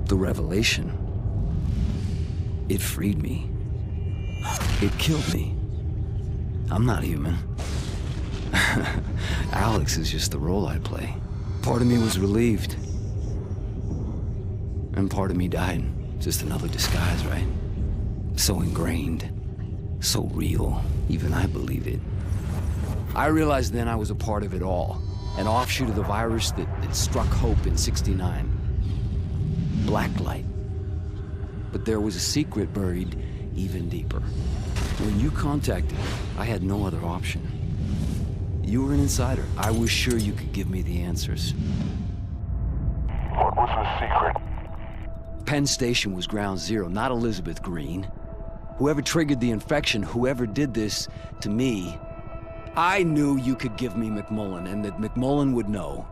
The revelation. It freed me. It killed me. I'm not human. Alex is just the role I play. Part of me was relieved. And part of me died. Just another disguise, right? So ingrained. So real. Even I believe it. I realized then I was a part of it all. An offshoot of the virus that struck Hope in '69. Blacklight. But there was a secret buried even deeper. When you contacted me, I had no other option. You were an insider. I was sure you could give me the answers. What was the secret? Penn Station was ground zero, not Elizabeth Green. Whoever triggered the infection, whoever did this to me, I knew you could give me McMullen, and that McMullen would know.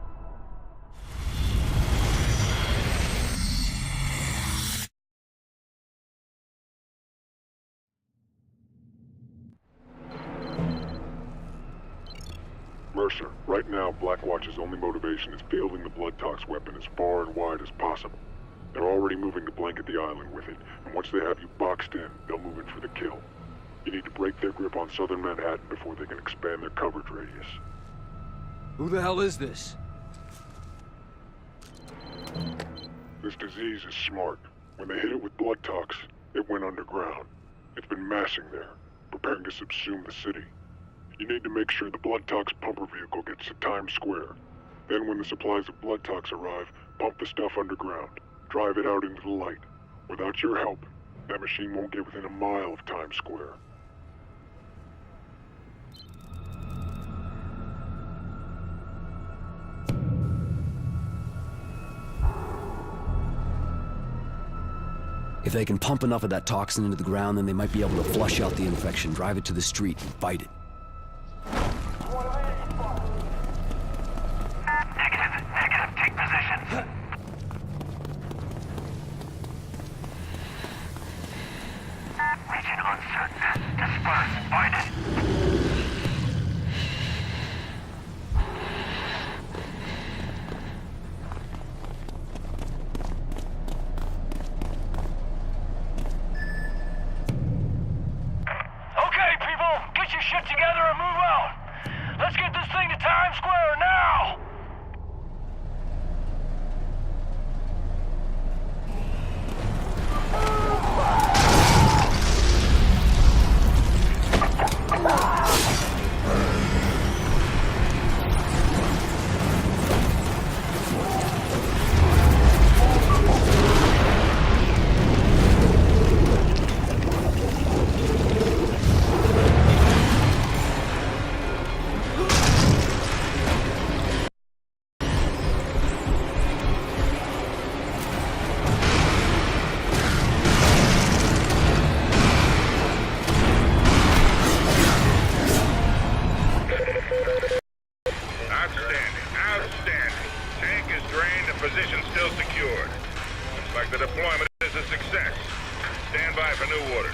Mercer, right now Blackwatch's only motivation is fielding the blood tox weapon as far and wide as possible. They're already moving to blanket the island with it, and once they have you boxed in, they'll move in for the kill. You need to break their grip on southern Manhattan before they can expand their coverage radius. Who the hell is this? This disease is smart. When they hit it with blood tox, it went underground. It's been massing there, preparing to subsume the city. You need to make sure the blood tox pumper vehicle gets to Times Square. Then when the supplies of blood tox arrive, pump the stuff underground. Drive it out into the light. Without your help, that machine won't get within a mile of Times Square. If they can pump enough of that toxin into the ground, then they might be able to flush out the infection, drive it to the street, and fight it. Negative. Take position. Region uncertain. Disperse. Find it. Okay, people! Get your shit together and move out! Let's get this thing to Times Square now! Outstanding. Tank is drained and position still secured. Looks like the deployment is a success. Stand by for new orders.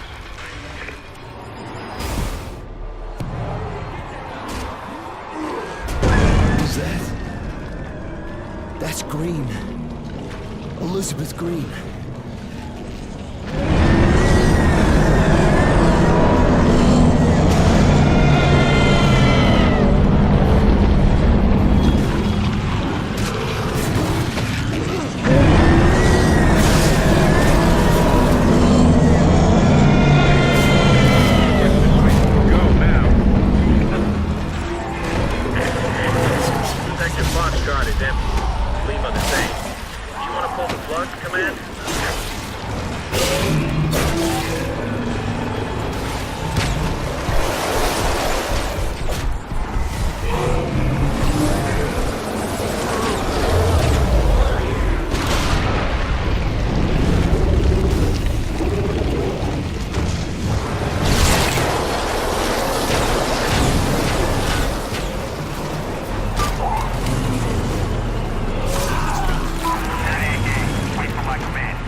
Who's that? That's Green. Elizabeth Green. Wait for my command.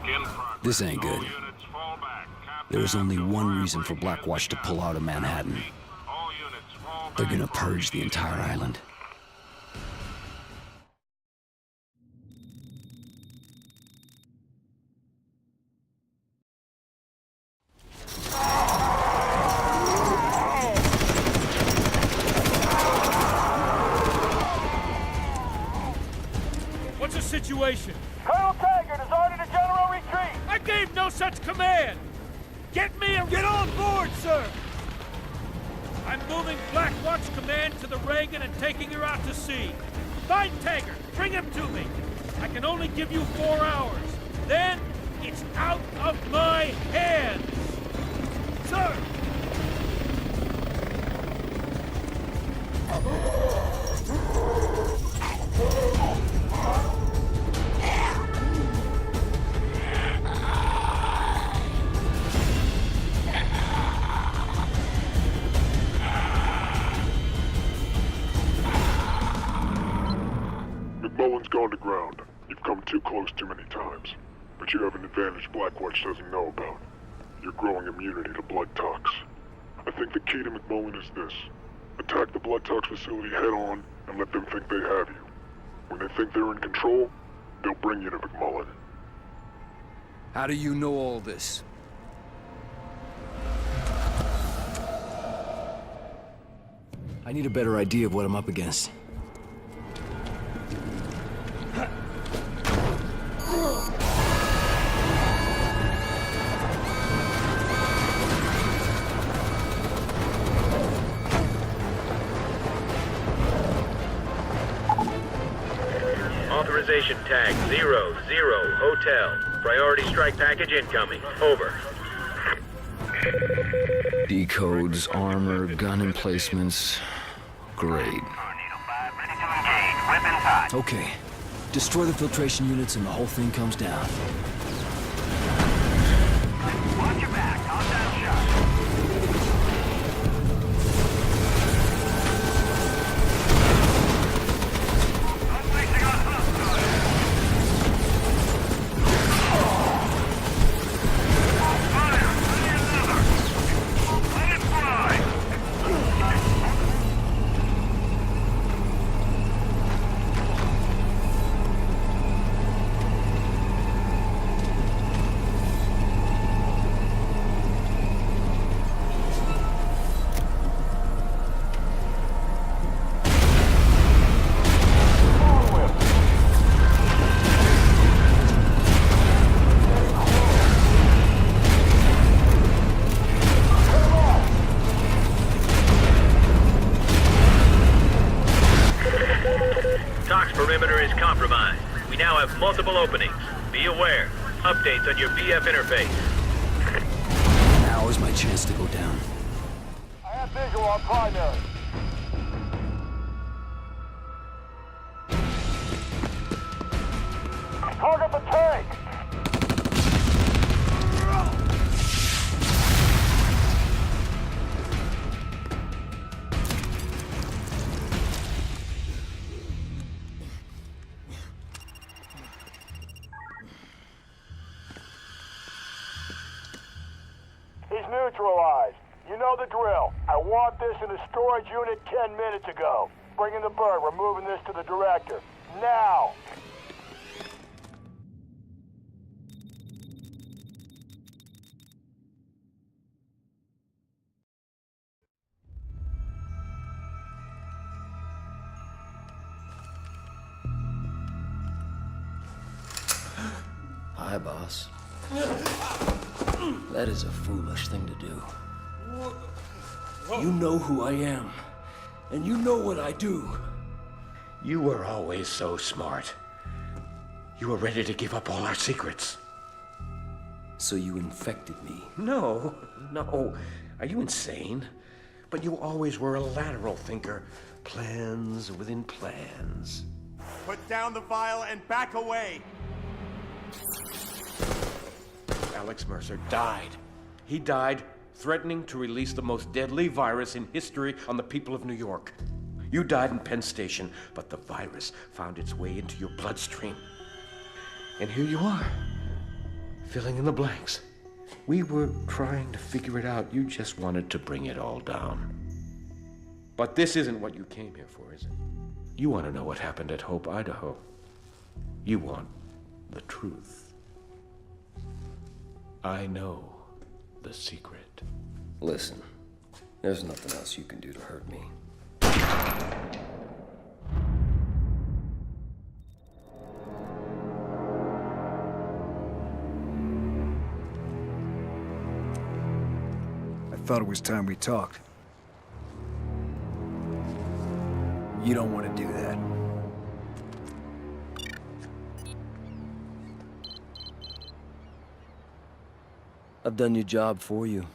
Attack in progress. This ain't good. All units fall back. There is only one reason for Blackwatch to pull out of Manhattan. All units fall back. They're gonna purge the entire island. What's the situation? Colonel Taggart has ordered a general retreat. I gave no such command! Get me and get on board, sir! I'm moving Blackwatch Command to the Reagan and taking her out to sea. Find Taggart, bring him to me. I can only give you 4 hours. Then, it's out of my hands! Sir! McMullen's gone to ground. You've come too close too many times. But you have an advantage Blackwatch doesn't know about. Your growing immunity to blood tox. I think the key to McMullen is this. Attack the blood tox facility head on and let them think they have you. When they think they're in control, they'll bring you to McMullen. How do you know all this? I need a better idea of what I'm up against. Authorization tag 00 Hotel. Priority strike package incoming. Over. Decodes, armor, gun emplacements. Great. Okay. Destroy the filtration units and the whole thing comes down. Watch your back. Hostile shot. Unleashing on hostile. Fire! Fire another! Let it fly! Tox perimeter is compromised. We now have multiple openings. Be aware. Updates on your BF interface. Now is my chance to go down. I have visual on primary. Target the tank! He's neutralized. You know the drill. I want this in the storage unit 10 minutes ago. Bring in the bird. We're moving this to the director. Now! Hi, boss. That is a foolish thing to do. You know who I am, and you know what I do. You were always so smart. You were ready to give up all our secrets. So you infected me. No. Are you insane? But you always were a lateral thinker. Plans within plans. Put down the vial and back away! Alex Mercer died. He died threatening to release the most deadly virus in history on the people of New York. You died in Penn Station, but the virus found its way into your bloodstream. And here you are. filling in the blanks. We were trying to figure it out. You just wanted to bring it all down. But this isn't what you came here for, is it? You want to know what happened at Hope, Idaho. You want the truth. I know the secret. Listen, there's nothing else you can do to hurt me. I thought it was time we talked. You don't want to do that. I've done your job for you.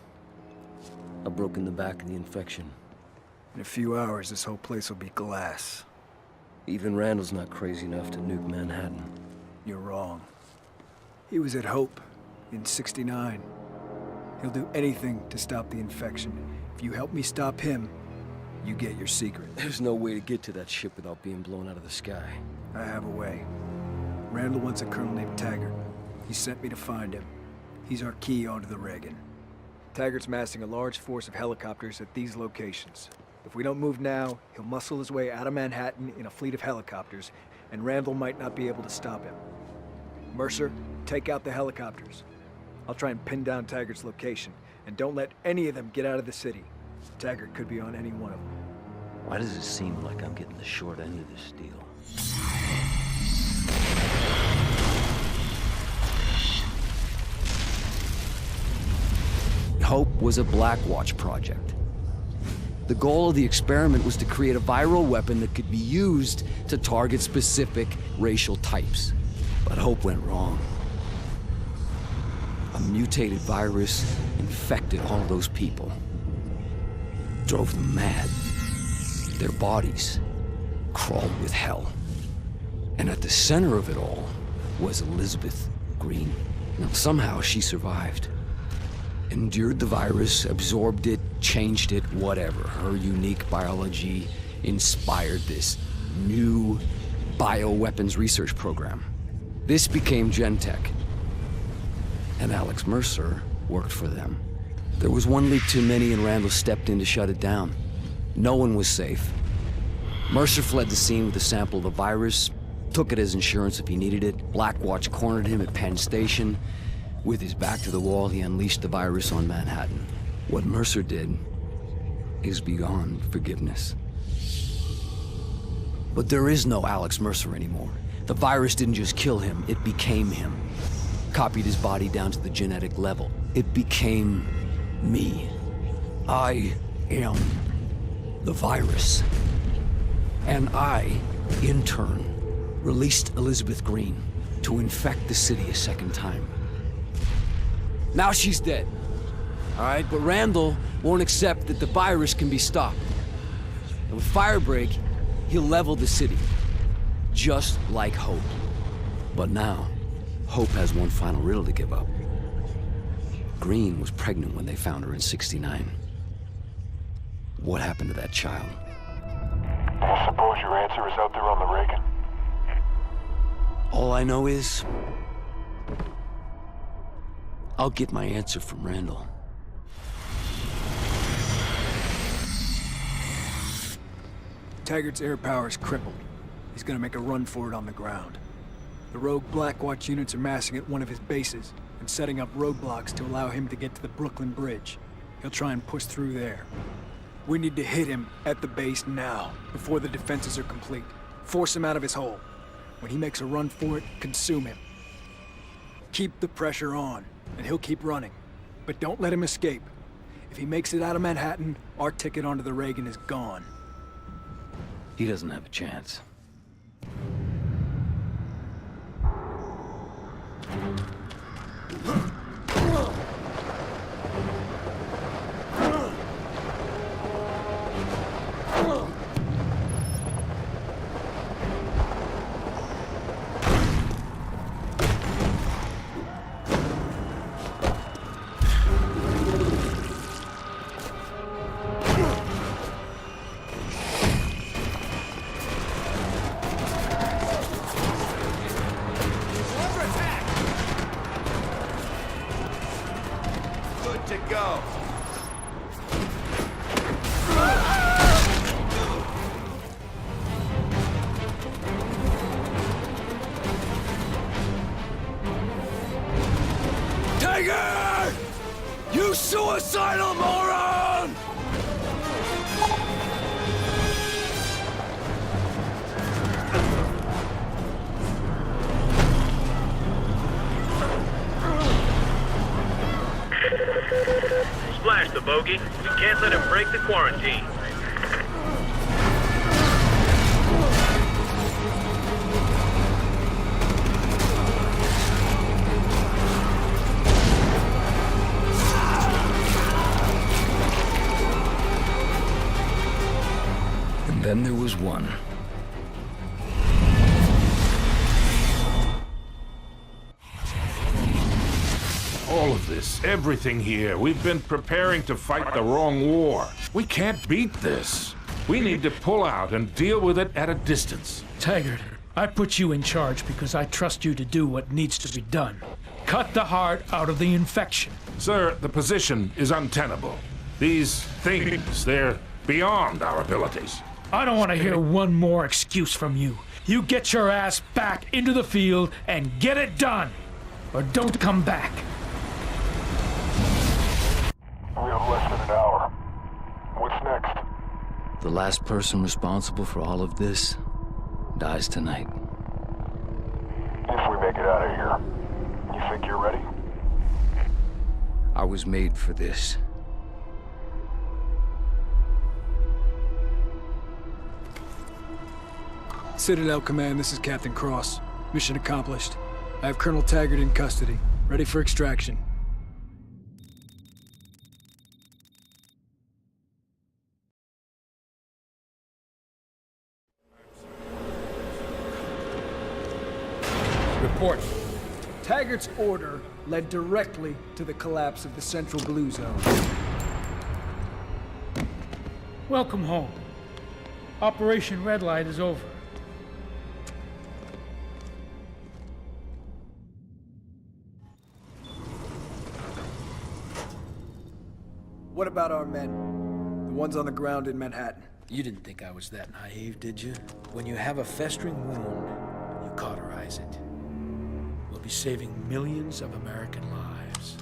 I've broken the back of the infection. In a few hours, this whole place will be glass. Even Randall's not crazy enough to nuke Manhattan. You're wrong. He was at Hope in '69. He'll do anything to stop the infection. If you help me stop him, you get your secret. There's no way to get to that ship without being blown out of the sky. I have a way. Randall wants a colonel named Taggart. He sent me to find him. He's our key onto the Reagan. Taggart's massing a large force of helicopters at these locations. If we don't move now, he'll muscle his way out of Manhattan in a fleet of helicopters, and Randall might not be able to stop him. Mercer, take out the helicopters. I'll try and pin down Taggart's location, and don't let any of them get out of the city. Taggart could be on any one of them. Why does it seem like I'm getting the short end of this deal? Hope was a Blackwatch project. The goal of the experiment was to create a viral weapon that could be used to target specific racial types. But Hope went wrong. A mutated virus infected all those people. Drove them mad. Their bodies crawled with hell. And at the center of it all was Elizabeth Green. Now, somehow she survived. Endured the virus, absorbed it, changed it, whatever. Her unique biology inspired this new bioweapons research program. This became Gentech. And Alex Mercer worked for them. There was one leak too many and Randall stepped in to shut it down. No one was safe. Mercer fled the scene with a sample of the virus, took it as insurance if he needed it. Blackwatch cornered him at Penn Station. With his back to the wall, he unleashed the virus on Manhattan. What Mercer did is beyond forgiveness. But there is no Alex Mercer anymore. The virus didn't just kill him, it became him. Copied his body down to the genetic level. It became me. I am the virus. And I, in turn, released Elizabeth Green to infect the city a second time. Now she's dead. All right, but Randall won't accept that the virus can be stopped. And with Firebreak, he'll level the city. Just like Hope. But now, Hope has one final riddle to give up. Green was pregnant when they found her in '69. What happened to that child? I suppose your answer is out there on the Reagan. All I know is I'll get my answer from Randall. Taggart's air power is crippled. He's gonna make a run for it on the ground. The rogue Blackwatch units are massing at one of his bases and setting up roadblocks to allow him to get to the Brooklyn Bridge. He'll try and push through there. We need to hit him at the base now, before the defenses are complete. Force him out of his hole. When he makes a run for it, consume him. Keep the pressure on, and he'll keep running. But don't let him escape. If he makes it out of Manhattan, our ticket onto the Reagan is gone. He doesn't have a chance. Can't let him break the quarantine. And then there was one. All of this, everything here, we've been preparing to fight the wrong war. We can't beat this. We need to pull out and deal with it at a distance. Taggart, I put you in charge because I trust you to do what needs to be done. Cut the heart out of the infection. Sir, the position is untenable. These things, they're beyond our abilities. I don't want to hear one more excuse from you. You get your ass back into the field and get it done. Or don't come back. We have less than an hour. What's next? The last person responsible for all of this dies tonight. If we make it out of here, you think you're ready? I was made for this. Citadel Command, this is Captain Cross. Mission accomplished. I have Colonel Taggart in custody, ready for extraction. Report. Taggart's order led directly to the collapse of the Central Blue Zone. Welcome home. Operation Red Light is over. What about our men? The ones on the ground in Manhattan? You didn't think I was that naive, did you? When you have a festering wound, you cauterize it. We'll be saving millions of American lives.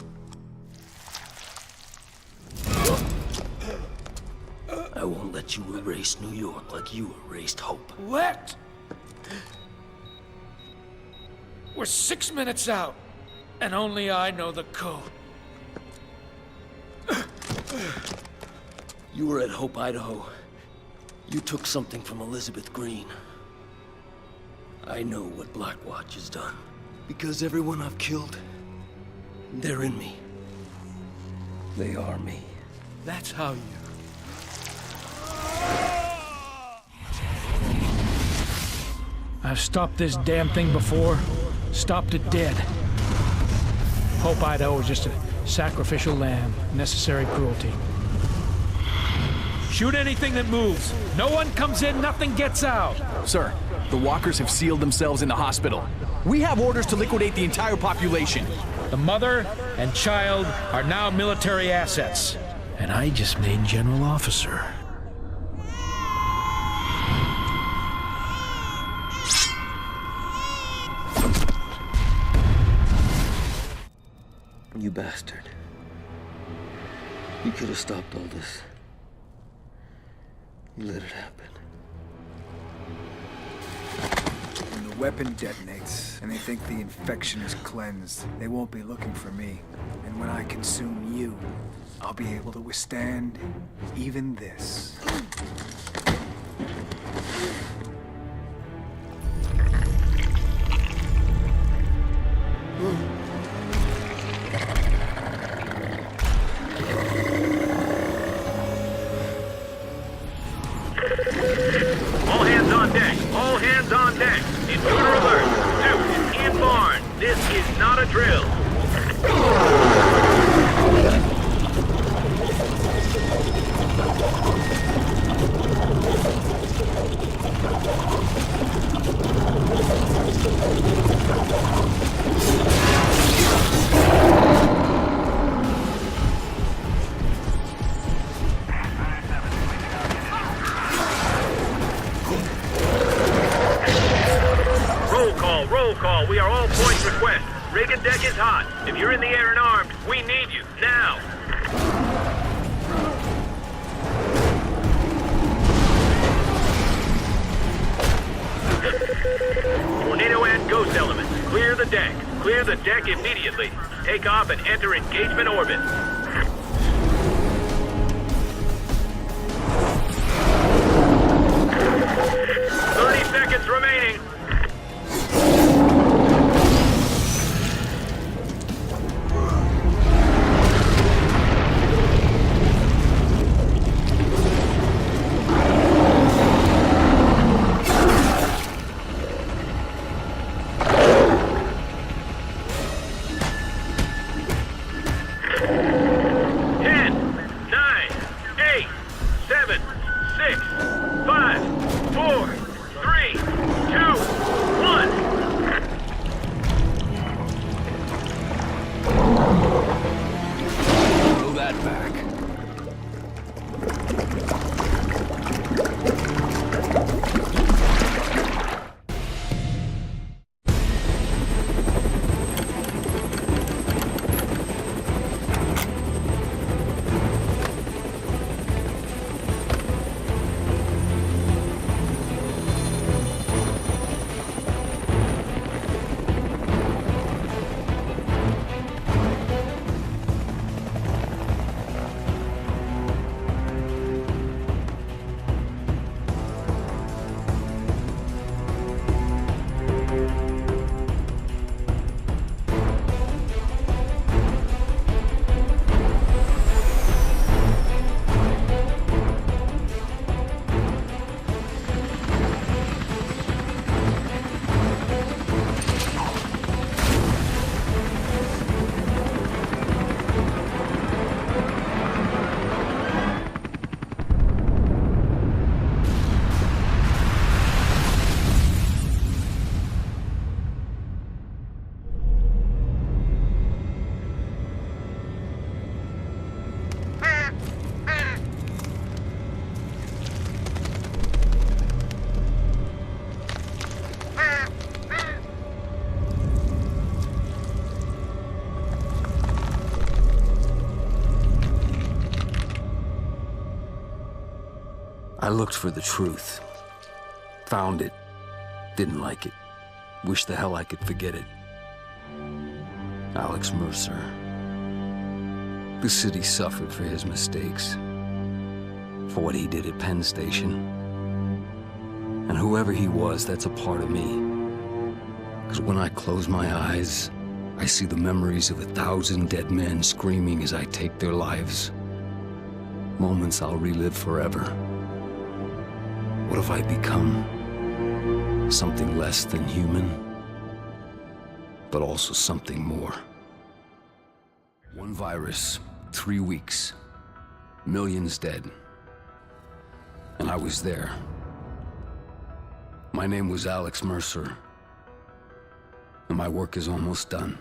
I won't let you erase New York like you erased Hope. Let? We're 6 minutes out, and only I know the code. You were at Hope, Idaho. You took something from Elizabeth Green. I know what Blackwatch has done. Because everyone I've killed, they're in me. They are me. That's how you... I've stopped this damn thing before. Stopped it dead. Hope Idaho was just a sacrificial lamb. Necessary cruelty. Shoot anything that moves. No one comes in, nothing gets out. Sir, the walkers have sealed themselves in the hospital. We have orders to liquidate the entire population. The mother and child are now military assets. And I just made general officer. You bastard. You could have stopped all this. You let it happen. When the weapon detonates, and they think the infection is cleansed, they won't be looking for me. And when I consume you, I'll be able to withstand even this. All hands on deck! All hands on deck! Intruder alert! Dude, in barn! This is not a drill! Roll call. We are all points request. Rig and deck is hot. If you're in the air and armed, we need you. Now! Tornado and ghost elements. Clear the deck. Clear the deck immediately. Take off and enter engagement orbit. I looked for the truth. Found it. Didn't like it. Wished the hell I could forget it. Alex Mercer. The city suffered for his mistakes. For what he did at Penn Station. And whoever he was, that's a part of me. Because when I close my eyes, I see the memories of 1,000 dead men screaming as I take their lives. Moments I'll relive forever. What have I become? Something less than human, but also something more. One virus, 3 weeks, millions dead. And I was there. My name was Alex Mercer, and my work is almost done.